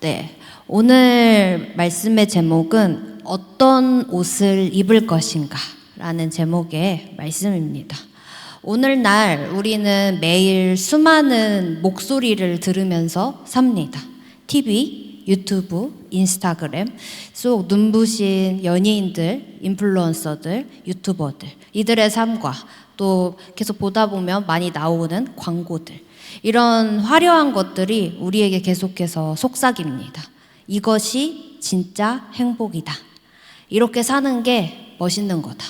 네, 오늘 말씀의 제목은 어떤 옷을 입을 것인가 라는 제목의 말씀입니다. 오늘날 우리는 매일 수많은 목소리를 들으면서 삽니다. TV, 유튜브, 인스타그램 속 눈부신 연예인들, 인플루언서들, 유튜버들 이들의 삶과 또 계속 보다 보면 많이 나오는 광고들, 이런 화려한 것들이 우리에게 계속해서 속삭입니다. 이것이 진짜 행복이다. 이렇게 사는 게 멋있는 거다.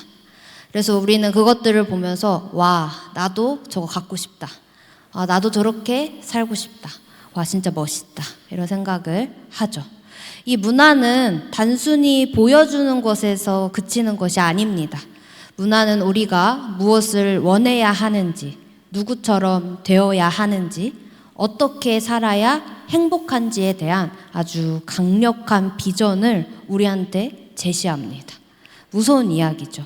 그래서 우리는 그것들을 보면서 와, 나도 저거 갖고 싶다. 아, 나도 저렇게 살고 싶다. 와, 진짜 멋있다. 이런 생각을 하죠. 이 문화는 단순히 보여주는 것에서 그치는 것이 아닙니다. 문화는 우리가 무엇을 원해야 하는지, 누구처럼 되어야 하는지, 어떻게 살아야 행복한지에 대한 아주 강력한 비전을 우리한테 제시합니다. 무서운 이야기죠.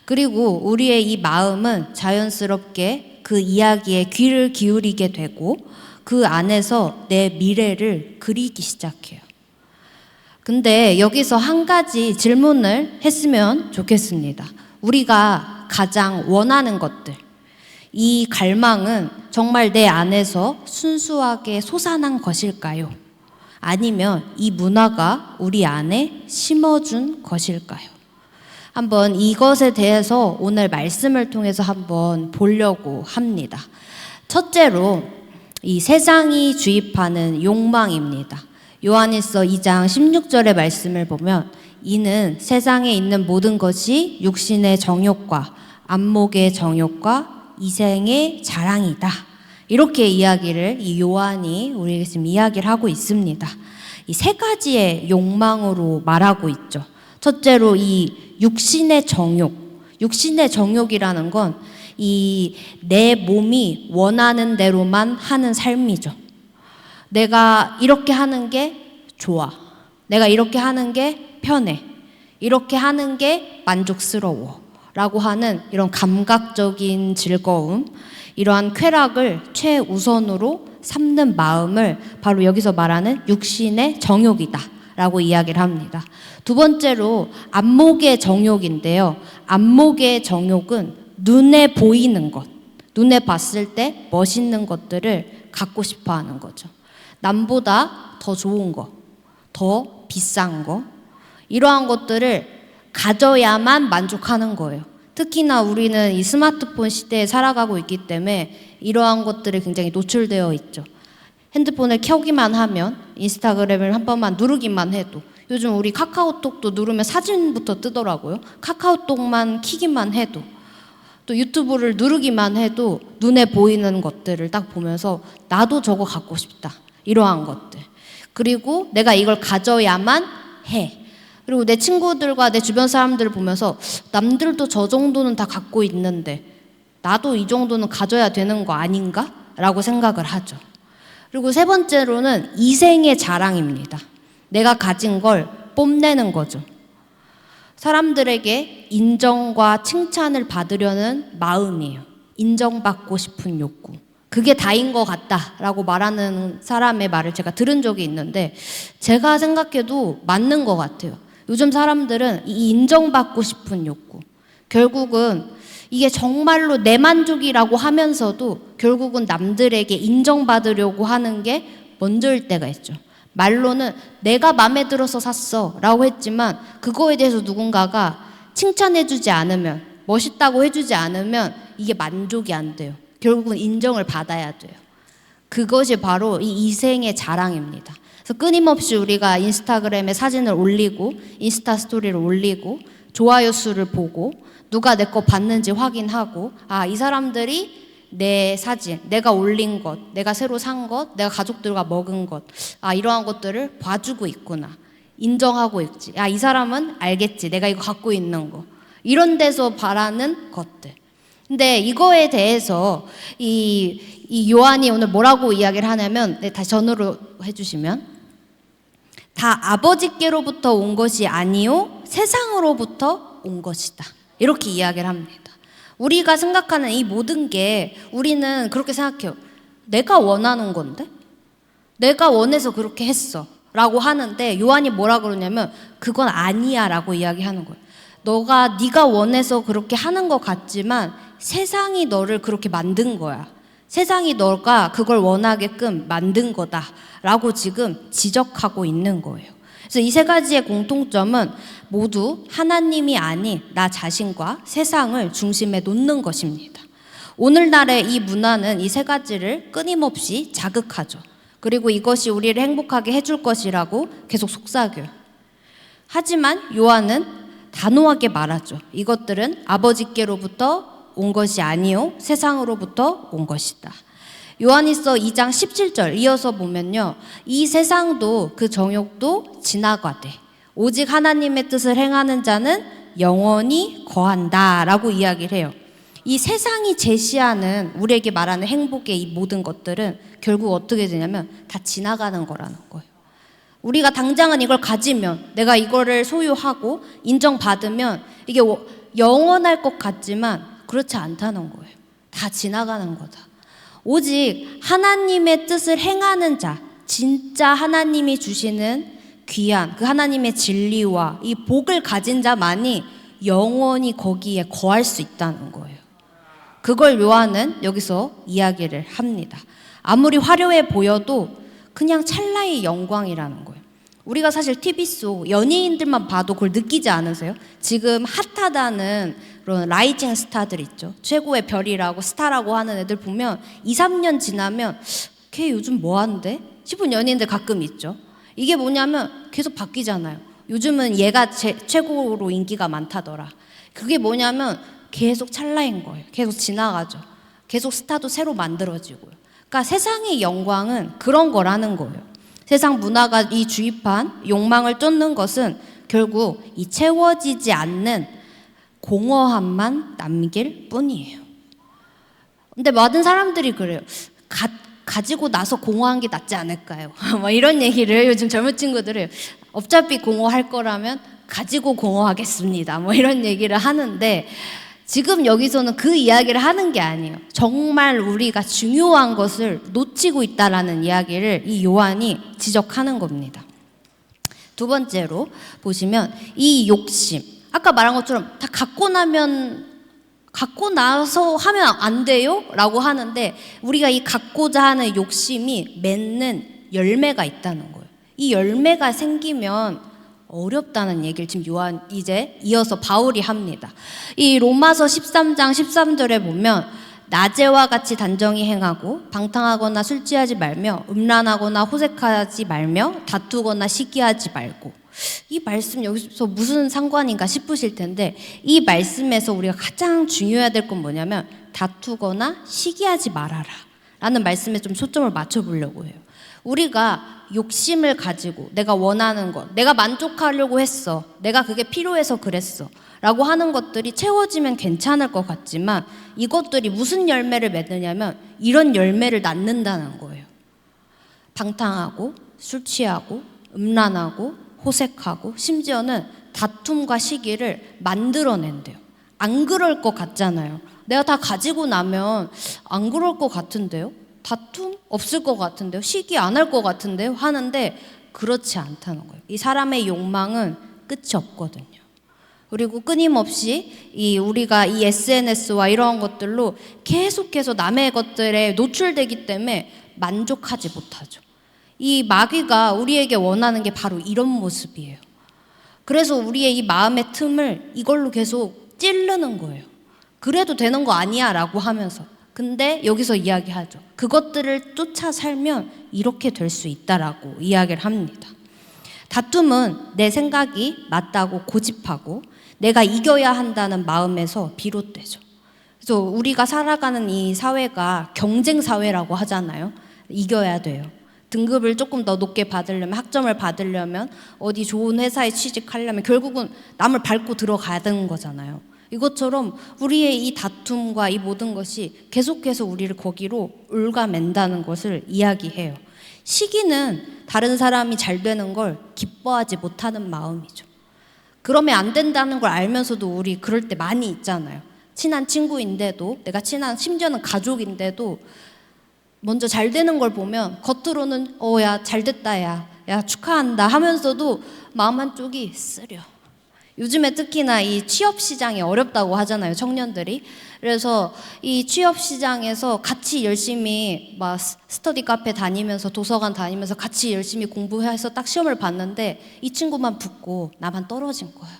그리고 우리의 이 마음은 자연스럽게 그 이야기에 귀를 기울이게 되고 그 안에서 내 미래를 그리기 시작해요. 근데 여기서 한 가지 질문을 했으면 좋겠습니다. 우리가 가장 원하는 것들, 이 갈망은 정말 내 안에서 순수하게 솟아난 것일까요? 아니면 이 문화가 우리 안에 심어준 것일까요? 한번 이것에 대해서 오늘 말씀을 통해서 한번 보려고 합니다. 첫째로 이 세상이 주입하는 욕망입니다. 요한일서 2장 16절의 말씀을 보면 이는 세상에 있는 모든 것이 육신의 정욕과 안목의 정욕과 이생의 자랑이다. 이렇게 이야기를 이 요한이 우리에게 지금 이야기를 하고 있습니다. 이 세 가지의 욕망으로 말하고 있죠. 첫째로 이 육신의 정욕. 육신의 정욕이라는 건 이 내 몸이 원하는 대로만 하는 삶이죠. 내가 이렇게 하는 게 좋아. 내가 이렇게 하는 게 편해. 이렇게 하는 게 만족스러워. 라고 하는 이런 감각적인 즐거움, 이러한 쾌락을 최우선으로 삼는 마음을 바로 여기서 말하는 육신의 정욕이다 라고 이야기를 합니다. 두 번째로 안목의 정욕인데요. 안목의 정욕은 눈에 보이는 것, 눈에 봤을 때 멋있는 것들을 갖고 싶어 하는 거죠. 남보다 더 좋은 거, 더 비싼 거, 이러한 것들을 가져야만 만족하는 거예요. 특히나 우리는 이 스마트폰 시대에 살아가고 있기 때문에 이러한 것들이 굉장히 노출되어 있죠. 핸드폰을 켜기만 하면, 인스타그램을 한 번만 누르기만 해도, 요즘 우리 카카오톡도 누르면 사진부터 뜨더라고요. 카카오톡만 키기만 해도, 또 유튜브를 누르기만 해도 눈에 보이는 것들을 딱 보면서 나도 저거 갖고 싶다. 이러한 것들. 그리고 내가 이걸 가져야만 해. 그리고 내 친구들과 내 주변 사람들을 보면서 남들도 저 정도는 다 갖고 있는데 나도 이 정도는 가져야 되는 거 아닌가? 라고 생각을 하죠. 그리고 세 번째로는 이생의 자랑입니다. 내가 가진 걸 뽐내는 거죠. 사람들에게 인정과 칭찬을 받으려는 마음이에요. 인정받고 싶은 욕구. 그게 다인 것 같다라고 말하는 사람의 말을 제가 들은 적이 있는데 제가 생각해도 맞는 것 같아요. 요즘 사람들은 이 인정받고 싶은 욕구, 결국은 이게 정말로 내 만족이라고 하면서도 결국은 남들에게 인정받으려고 하는 게 먼저일 때가 있죠. 말로는 내가 마음에 들어서 샀어 라고 했지만 그거에 대해서 누군가가 칭찬해주지 않으면, 멋있다고 해주지 않으면 이게 만족이 안 돼요. 결국은 인정을 받아야 돼요. 그것이 바로 이 이생의 자랑입니다. 그래서 끊임없이 우리가 인스타그램에 사진을 올리고 인스타 스토리를 올리고 좋아요 수를 보고 누가 내 거 봤는지 확인하고 아, 이 사람들이 내 사진, 내가 올린 것, 내가 새로 산 것, 내가 가족들과 먹은 것, 아, 이러한 것들을 봐주고 있구나. 인정하고 있지. 아, 이 사람은 알겠지. 내가 이거 갖고 있는 거. 이런 데서 바라는 것들. 근데 이거에 대해서 이 요한이 오늘 뭐라고 이야기를 하냐면, 네, 다시 전으로 해주시면, 다 아버지께로부터 온 것이 아니요 세상으로부터 온 것이다. 이렇게 이야기를 합니다. 우리가 생각하는 이 모든 게 우리는 그렇게 생각해요. 내가 원하는 건데? 내가 원해서 그렇게 했어. 라고 하는데 요한이 뭐라 그러냐면 그건 아니야 라고 이야기하는 거예요. 네가 원해서 그렇게 하는 것 같지만 세상이 너를 그렇게 만든 거야. 세상이 너가 그걸 원하게끔 만든 거다 라고 지금 지적하고 있는 거예요. 그래서 이 세 가지의 공통점은 모두 하나님이 아닌 나 자신과 세상을 중심에 놓는 것입니다. 오늘날의 이 문화는 이 세 가지를 끊임없이 자극하죠. 그리고 이것이 우리를 행복하게 해줄 것이라고 계속 속삭여요. 하지만 요한은 단호하게 말하죠. 이것들은 아버지께로부터 온 것이 아니요 세상으로부터 온 것이다. 요한일서 2장 17절 이어서 보면요. 이 세상도 그 정욕도 지나가되 오직 하나님의 뜻을 행하는 자는 영원히 거한다 라고 이야기를 해요. 이 세상이 제시하는 우리에게 말하는 행복의 이 모든 것들은 결국 어떻게 되냐면 다 지나가는 거라는 거예요. 우리가 당장은 이걸 가지면 내가 이거를 소유하고 인정받으면 이게 영원할 것 같지만 그렇지 않다는 거예요. 다 지나가는 거다. 오직 하나님의 뜻을 행하는 자, 진짜 하나님이 주시는 귀한 그 하나님의 진리와 이 복을 가진 자만이 영원히 거기에 거할 수 있다는 거예요. 그걸 요한은 여기서 이야기를 합니다. 아무리 화려해 보여도 그냥 찰나의 영광이라는 거예요. 우리가 사실 TV 속 연예인들만 봐도 그걸 느끼지 않으세요? 지금 핫하다는 그런 라이징 스타들 있죠. 최고의 별이라고 스타라고 하는 애들 보면 2, 3년 지나면 걔 요즘 뭐 하는데? 싶은 연예인들 가끔 있죠. 이게 뭐냐면 계속 바뀌잖아요. 요즘은 얘가 최고로 인기가 많다더라. 그게 뭐냐면 계속 찰나인 거예요. 계속 지나가죠. 계속 스타도 새로 만들어지고요. 그러니까 세상의 영광은 그런 거라는 거예요. 세상 문화가 이 주입한 욕망을 쫓는 것은 결국 이 채워지지 않는 공허함만 남길 뿐이에요. 근데 많은 사람들이 그래요. 가지고 나서 공허한 게 낫지 않을까요? 뭐 이런 얘기를 요즘 젊은 친구들은 어차피 공허할 거라면 가지고 공허하겠습니다. 뭐 이런 얘기를 하는데 지금 여기서는 그 이야기를 하는 게 아니에요. 정말 우리가 중요한 것을 놓치고 있다라는 이야기를 이 요한이 지적하는 겁니다. 두 번째로 보시면 이 욕심, 아까 말한 것처럼 다 갖고 나서 하면 안 돼요? 라고 하는데 우리가 이 갖고자 하는 욕심이 맺는 열매가 있다는 거예요. 이 열매가 생기면 어렵다는 얘기를 지금 요한 이제 이어서 바울이 합니다. 이 로마서 13장 13절에 보면 낮에와 같이 단정히 행하고 방탕하거나 술 취하지 말며 음란하거나 호색하지 말며 다투거나 시기하지 말고, 이 말씀 여기서 무슨 상관인가 싶으실 텐데 이 말씀에서 우리가 가장 중요해야 될 건 뭐냐면 다투거나 시기하지 말아라 라는 말씀에 좀 초점을 맞춰보려고 해요. 우리가 욕심을 가지고 내가 원하는 것, 내가 만족하려고 했어, 내가 그게 필요해서 그랬어 라고 하는 것들이 채워지면 괜찮을 것 같지만 이것들이 무슨 열매를 맺느냐면 이런 열매를 낳는다는 거예요. 방탕하고 술 취하고 음란하고 호색하고 심지어는 다툼과 시기를 만들어낸대요. 안 그럴 것 같잖아요. 내가 다 가지고 나면 안 그럴 것 같은데요? 다툼 없을 것 같은데요? 시기 안 할 것 같은데요? 하는데 그렇지 않다는 거예요. 이 사람의 욕망은 끝이 없거든요. 그리고 끊임없이 우리가 이 SNS와 이런 것들로 계속해서 남의 것들에 노출되기 때문에 만족하지 못하죠. 이 마귀가 우리에게 원하는 게 바로 이런 모습이에요. 그래서 우리의 이 마음의 틈을 이걸로 계속 찌르는 거예요. 그래도 되는 거 아니야 라고 하면서. 근데 여기서 이야기하죠. 그것들을 쫓아 살면 이렇게 될 수 있다라고 이야기를 합니다. 다툼은 내 생각이 맞다고 고집하고 내가 이겨야 한다는 마음에서 비롯되죠. 그래서 우리가 살아가는 이 사회가 경쟁 사회라고 하잖아요. 이겨야 돼요. 등급을 조금 더 높게 받으려면, 학점을 받으려면, 어디 좋은 회사에 취직하려면 결국은 남을 밟고 들어가야 되는 거잖아요. 이것처럼 우리의 이 다툼과 이 모든 것이 계속해서 우리를 거기로 올가맨다는 것을 이야기해요. 시기는 다른 사람이 잘 되는 걸 기뻐하지 못하는 마음이죠. 그러면 안 된다는 걸 알면서도 우리 그럴 때 많이 있잖아요. 친한 친구인데도, 내가 친한 심지어는 가족인데도 먼저 잘 되는 걸 보면 겉으로는 야 잘 됐다 야 야 축하한다 하면서도 마음 한쪽이 쓰려. 요즘에 특히나 이 취업 시장이 어렵다고 하잖아요, 청년들이. 그래서 이 취업 시장에서 같이 열심히 막 스터디 카페 다니면서 도서관 다니면서 같이 열심히 공부해서 딱 시험을 봤는데 이 친구만 붙고 나만 떨어진 거야.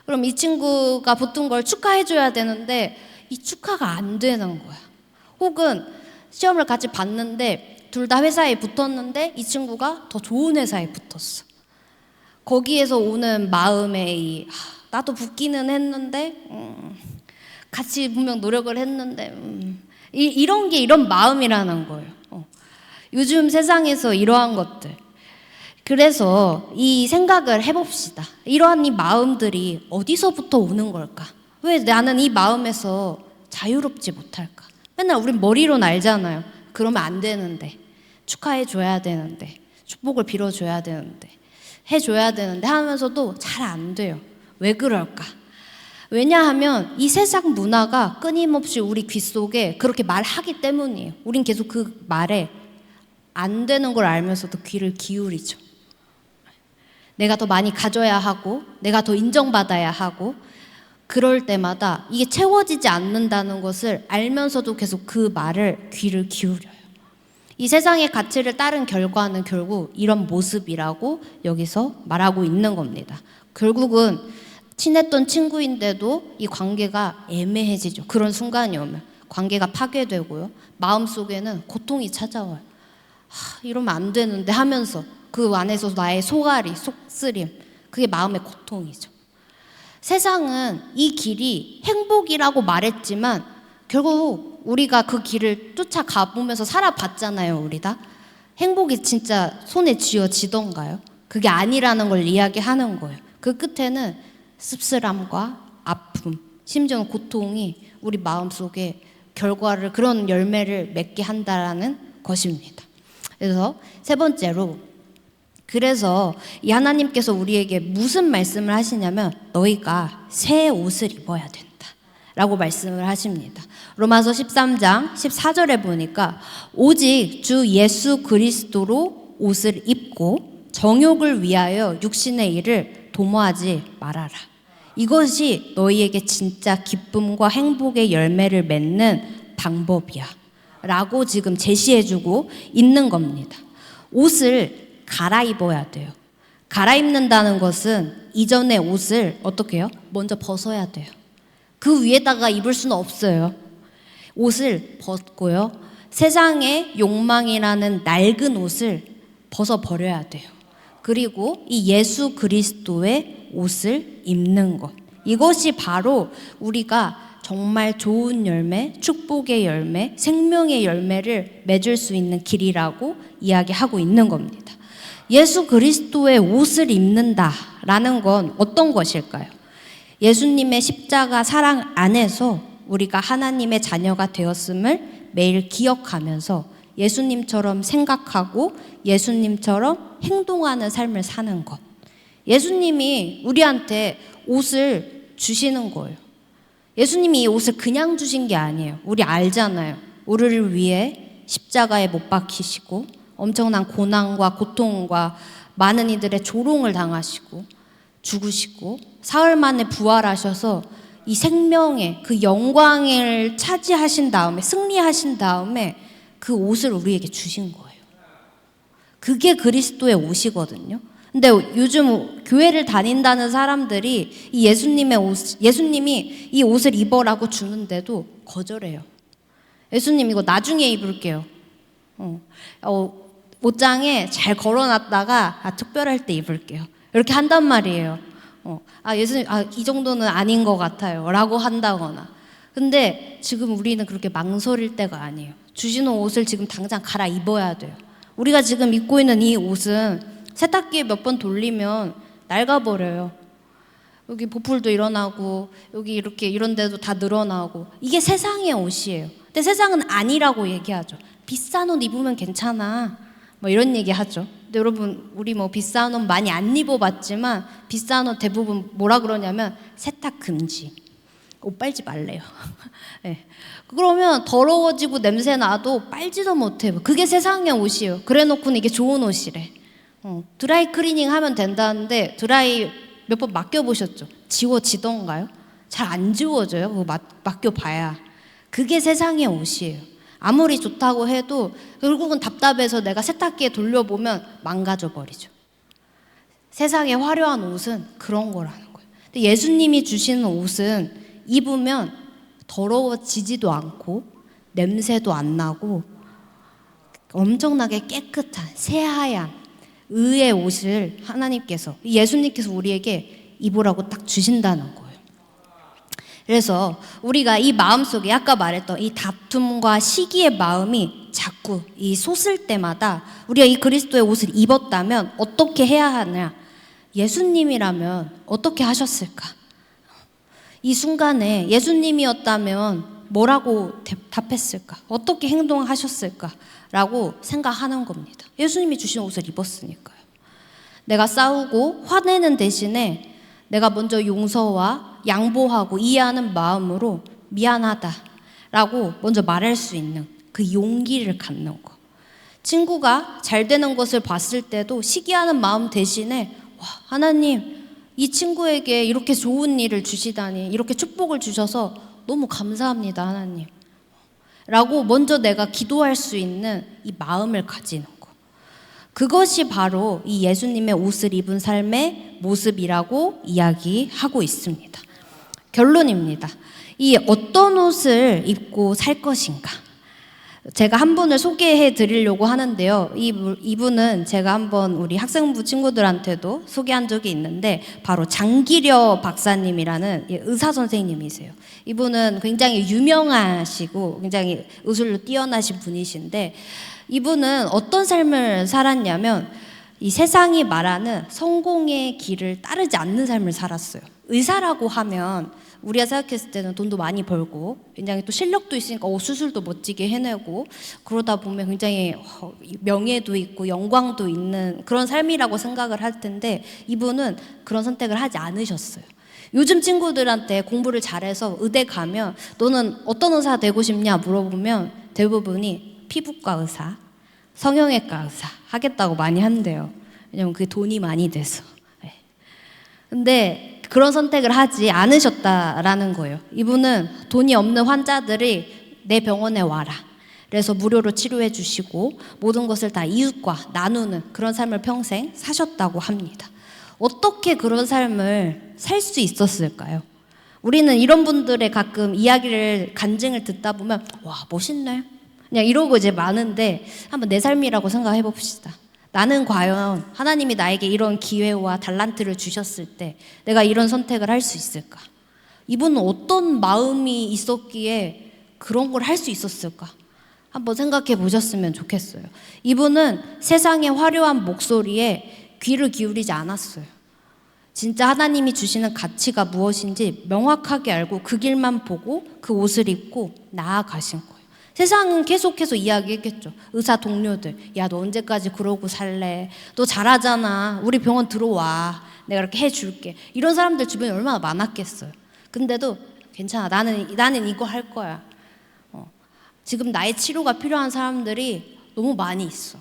그럼 이 친구가 붙은 걸 축하해줘야 되는데 이 축하가 안 되는 거야. 혹은 시험을 같이 봤는데 둘 다 회사에 붙었는데 이 친구가 더 좋은 회사에 붙었어. 거기에서 오는 마음의 나도 붙기는 했는데 같이 분명 노력을 했는데 이런 게 이런 마음이라는 거예요. 요즘 세상에서 이러한 것들. 그래서 이 생각을 해봅시다. 이러한 이 마음들이 어디서부터 오는 걸까? 왜 나는 이 마음에서 자유롭지 못할까? 맨날 우린 머리로는 알잖아요. 그러면 안 되는데, 축하해줘야 되는데, 축복을 빌어줘야 되는데, 해줘야 되는데 하면서도 잘 안 돼요. 왜 그럴까? 왜냐하면 이 세상 문화가 끊임없이 우리 귀 속에 그렇게 말하기 때문이에요. 우린 계속 그 말에 안 되는 걸 알면서도 귀를 기울이죠. 내가 더 많이 가져야 하고 내가 더 인정받아야 하고 그럴 때마다 이게 채워지지 않는다는 것을 알면서도 계속 그 말을 귀를 기울여요. 이 세상의 가치를 따른 결과는 결국 이런 모습이라고 여기서 말하고 있는 겁니다. 결국은 친했던 친구인데도 이 관계가 애매해지죠. 그런 순간이 오면 관계가 파괴되고요. 마음속에는 고통이 찾아와요. 이러면 안 되는데 하면서 그 안에서 나의 속앓이, 속쓰림, 그게 마음의 고통이죠. 세상은 이 길이 행복이라고 말했지만 결국 우리가 그 길을 쫓아가 보면서 살아봤잖아요, 우리 다. 행복이 진짜 손에 쥐어지던가요? 그게 아니라는 걸 이야기하는 거예요. 그 끝에는 씁쓸함과 아픔, 심지어는 고통이 우리 마음속에 결과를, 그런 열매를 맺게 한다라는 것입니다. 그래서 세 번째로, 그래서 이 하나님께서 우리에게 무슨 말씀을 하시냐면 너희가 새 옷을 입어야 된다 라고 말씀을 하십니다. 로마서 13장 14절에 보니까 오직 주 예수 그리스도로 옷을 입고 정욕을 위하여 육신의 일을 도모하지 말아라. 이것이 너희에게 진짜 기쁨과 행복의 열매를 맺는 방법이야 라고 지금 제시해주고 있는 겁니다. 옷을 갈아입어야 돼요. 갈아입는다는 것은 이전의 옷을 어떻게 해요? 먼저 벗어야 돼요. 그 위에다가 입을 수는 없어요. 옷을 벗고요. 세상의 욕망이라는 낡은 옷을 벗어버려야 돼요. 그리고 이 예수 그리스도의 옷을 입는 것. 이것이 바로 우리가 정말 좋은 열매, 축복의 열매, 생명의 열매를 맺을 수 있는 길이라고 이야기하고 있는 겁니다. 예수 그리스도의 옷을 입는다라는 건 어떤 것일까요? 예수님의 십자가 사랑 안에서 우리가 하나님의 자녀가 되었음을 매일 기억하면서 예수님처럼 생각하고 예수님처럼 행동하는 삶을 사는 것. 예수님이 우리한테 옷을 주시는 거예요. 예수님이 이 옷을 그냥 주신 게 아니에요. 우리 알잖아요. 우리를 위해 십자가에 못 박히시고 엄청난 고난과 고통과 많은 이들의 조롱을 당하시고 죽으시고 사흘 만에 부활하셔서 이 생명의 그 영광을 차지하신 다음에 승리하신 다음에 그 옷을 우리에게 주신 거예요. 그게 그리스도의 옷이거든요. 근데 요즘 교회를 다닌다는 사람들이 이 예수님이 이 옷을 입어라고 주는데도 거절해요. 예수님 이거 나중에 입을게요. 옷장에 잘 걸어놨다가 특별할 때 입을게요. 이렇게 한단 말이에요. 예수님, 이 정도는 아닌 것 같아요. 라고 한다거나. 근데 지금 우리는 그렇게 망설일 때가 아니에요. 주시는 옷을 지금 당장 갈아입어야 돼요. 우리가 지금 입고 있는 이 옷은 세탁기에 몇 번 돌리면 낡아버려요. 여기 보풀도 일어나고 여기 이렇게 이런 데도 다 늘어나고 이게 세상의 옷이에요. 근데 세상은 아니라고 얘기하죠. 비싼 옷 입으면 괜찮아. 뭐 이런 얘기 하죠. 근데 여러분 우리 뭐 비싼 옷 많이 안 입어봤지만 비싼 옷 대부분 뭐라 그러냐면 세탁 금지. 옷 빨지 말래요. 네. 그러면 더러워지고 냄새 나도 빨지도 못해요. 그게 세상의 옷이에요. 그래 놓고는 이게 좋은 옷이래. 드라이 클리닝 하면 된다는데 드라이 몇 번 맡겨보셨죠? 지워지던가요? 잘 안 지워져요. 그거 맡겨봐야. 그게 세상의 옷이에요. 아무리 좋다고 해도 결국은 답답해서 내가 세탁기에 돌려보면 망가져버리죠. 세상의 화려한 옷은 그런 거라는 거예요. 근데 예수님이 주시는 옷은 입으면 더러워지지도 않고 냄새도 안 나고 엄청나게 깨끗한 새하얀 의의 옷을 하나님께서, 예수님께서 우리에게 입으라고 딱 주신다는 거예요. 그래서 우리가 이 마음속에 아까 말했던 이 다툼과 시기의 마음이 자꾸 이 솟을 때마다 우리가 이 그리스도의 옷을 입었다면 어떻게 해야 하냐? 예수님이라면 어떻게 하셨을까? 이 순간에 예수님이었다면 뭐라고 답했을까? 어떻게 행동하셨을까? 라고 생각하는 겁니다. 예수님이 주신 옷을 입었으니까요. 내가 싸우고 화내는 대신에 내가 먼저 용서와 양보하고 이해하는 마음으로 미안하다라고 먼저 말할 수 있는 그 용기를 갖는 거. 친구가 잘 되는 것을 봤을 때도 시기하는 마음 대신에 와, 하나님 이 친구에게 이렇게 좋은 일을 주시다니, 이렇게 축복을 주셔서 너무 감사합니다 하나님 라고 먼저 내가 기도할 수 있는 이 마음을 가지는 거. 그것이 바로 이 예수님의 옷을 입은 삶의 모습이라고 이야기하고 있습니다. 결론입니다. 이 어떤 옷을 입고 살 것인가? 제가 한 분을 소개해 드리려고 하는데요. 이분은 제가 한번 우리 학생부 친구들한테도 소개한 적이 있는데 바로 장기려 박사님이라는 의사 선생님이세요. 이분은 굉장히 유명하시고 굉장히 의술로 뛰어나신 분이신데 이분은 어떤 삶을 살았냐면 이 세상이 말하는 성공의 길을 따르지 않는 삶을 살았어요. 의사라고 하면 우리가 생각했을 때는 돈도 많이 벌고 굉장히 또 실력도 있으니까 수술도 멋지게 해내고 그러다 보면 굉장히 명예도 있고 영광도 있는 그런 삶이라고 생각을 할 텐데 이분은 그런 선택을 하지 않으셨어요. 요즘 친구들한테 공부를 잘해서 의대 가면 너는 어떤 의사 되고 싶냐 물어보면 대부분이 피부과 의사, 성형외과 의사 하겠다고 많이 한대요. 왜냐면 그게 돈이 많이 돼서. 근데 그런 선택을 하지 않으셨다라는 거예요. 이분은 돈이 없는 환자들이 내 병원에 와라. 그래서 무료로 치료해 주시고 모든 것을 다 이웃과 나누는 그런 삶을 평생 사셨다고 합니다. 어떻게 그런 삶을 살 수 있었을까요? 우리는 이런 분들의 가끔 이야기를 간증을 듣다 보면 와 멋있네 그냥 이러고 이제 많은데 한번 내 삶이라고 생각해 봅시다. 나는 과연 하나님이 나에게 이런 기회와 달란트를 주셨을 때 내가 이런 선택을 할 수 있을까? 이분은 어떤 마음이 있었기에 그런 걸 할 수 있었을까? 한번 생각해 보셨으면 좋겠어요. 이분은 세상의 화려한 목소리에 귀를 기울이지 않았어요. 진짜 하나님이 주시는 가치가 무엇인지 명확하게 알고 그 길만 보고 그 옷을 입고 나아가신 거예요. 세상은 계속해서 이야기했겠죠. 의사 동료들, 야 너 언제까지 그러고 살래? 너 잘하잖아. 우리 병원 들어와. 내가 이렇게 해줄게. 이런 사람들 주변에 얼마나 많았겠어요. 근데도 괜찮아. 나는 이거 할 거야. 지금 나의 치료가 필요한 사람들이 너무 많이 있어.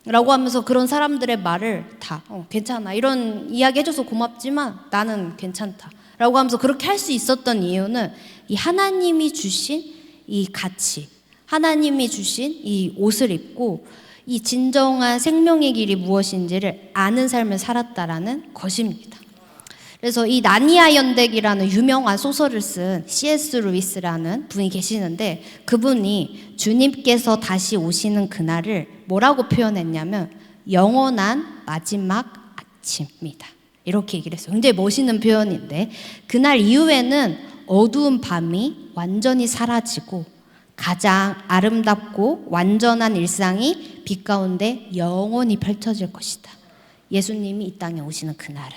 라고 하면서 그런 사람들의 말을 다 괜찮아. 이런 이야기 해줘서 고맙지만 나는 괜찮다. 라고 하면서 그렇게 할 수 있었던 이유는 이 하나님이 주신 이 가치, 하나님이 주신 이 옷을 입고 이 진정한 생명의 길이 무엇인지를 아는 삶을 살았다라는 것입니다. 그래서 이 나니아 연대기라는 유명한 소설을 쓴 C.S. 루이스라는 분이 계시는데 그분이 주님께서 다시 오시는 그날을 뭐라고 표현했냐면 영원한 마지막 아침입니다. 이렇게 얘기를 했어요. 굉장히 멋있는 표현인데 그날 이후에는 어두운 밤이 완전히 사라지고 가장 아름답고 완전한 일상이 빛 가운데 영원히 펼쳐질 것이다. 예수님이 이 땅에 오시는 그날에.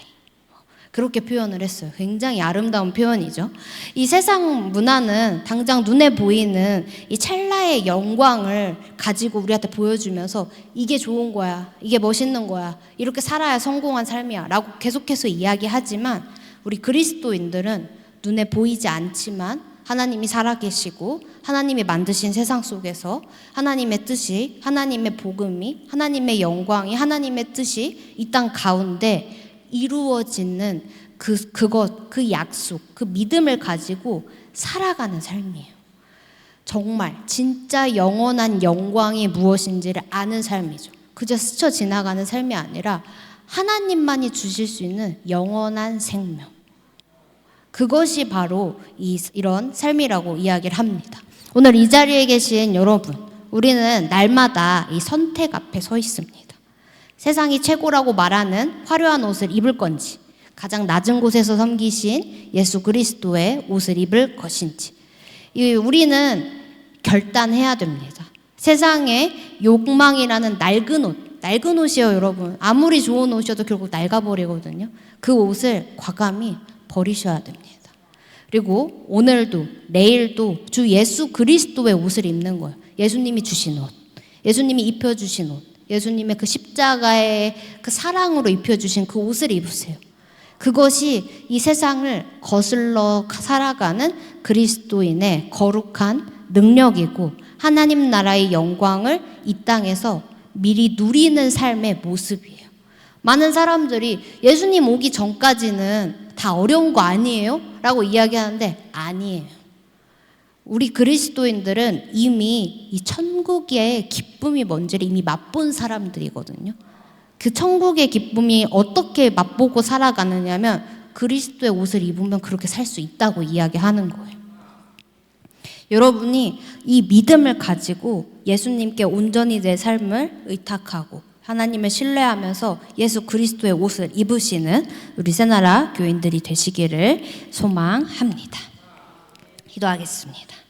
그렇게 표현을 했어요. 굉장히 아름다운 표현이죠. 이 세상 문화는 당장 눈에 보이는 이 찰나의 영광을 가지고 우리한테 보여주면서 이게 좋은 거야, 이게 멋있는 거야, 이렇게 살아야 성공한 삶이야 라고 계속해서 이야기하지만 우리 그리스도인들은 눈에 보이지 않지만 하나님이 살아계시고 하나님이 만드신 세상 속에서 하나님의 뜻이, 하나님의 복음이, 하나님의 영광이, 하나님의 뜻이 이 땅 가운데 이루어지는 그 약속, 그 믿음을 가지고 살아가는 삶이에요. 정말 진짜 영원한 영광이 무엇인지를 아는 삶이죠. 그저 스쳐 지나가는 삶이 아니라 하나님만이 주실 수 있는 영원한 생명. 그것이 바로 이런 삶이라고 이야기를 합니다. 오늘 이 자리에 계신 여러분, 우리는 날마다 이 선택 앞에 서 있습니다. 세상이 최고라고 말하는 화려한 옷을 입을 건지, 가장 낮은 곳에서 섬기신 예수 그리스도의 옷을 입을 것인지, 우리는 결단해야 됩니다. 세상의 욕망이라는 낡은 옷이요, 여러분. 아무리 좋은 옷이어도 결국 낡아버리거든요. 그 옷을 과감히 버리셔야 됩니다. 그리고 오늘도 내일도 주 예수 그리스도의 옷을 입는 거예요. 예수님이 주신 옷, 예수님이 입혀주신 옷, 예수님의 그 십자가의 그 사랑으로 입혀주신 그 옷을 입으세요. 그것이 이 세상을 거슬러 살아가는 그리스도인의 거룩한 능력이고 하나님 나라의 영광을 이 땅에서 미리 누리는 삶의 모습이에요. 많은 사람들이 예수님 오기 전까지는 다 어려운 거 아니에요? 라고 이야기하는데 아니에요. 우리 그리스도인들은 이미 이 천국의 기쁨이 뭔지를 이미 맛본 사람들이거든요. 그 천국의 기쁨이 어떻게 맛보고 살아가느냐면 그리스도의 옷을 입으면 그렇게 살 수 있다고 이야기하는 거예요. 여러분이 이 믿음을 가지고 예수님께 온전히 내 삶을 의탁하고 하나님을 신뢰하면서 예수 그리스도의 옷을 입으시는 우리 새나라 교인들이 되시기를 소망합니다. 기도하겠습니다.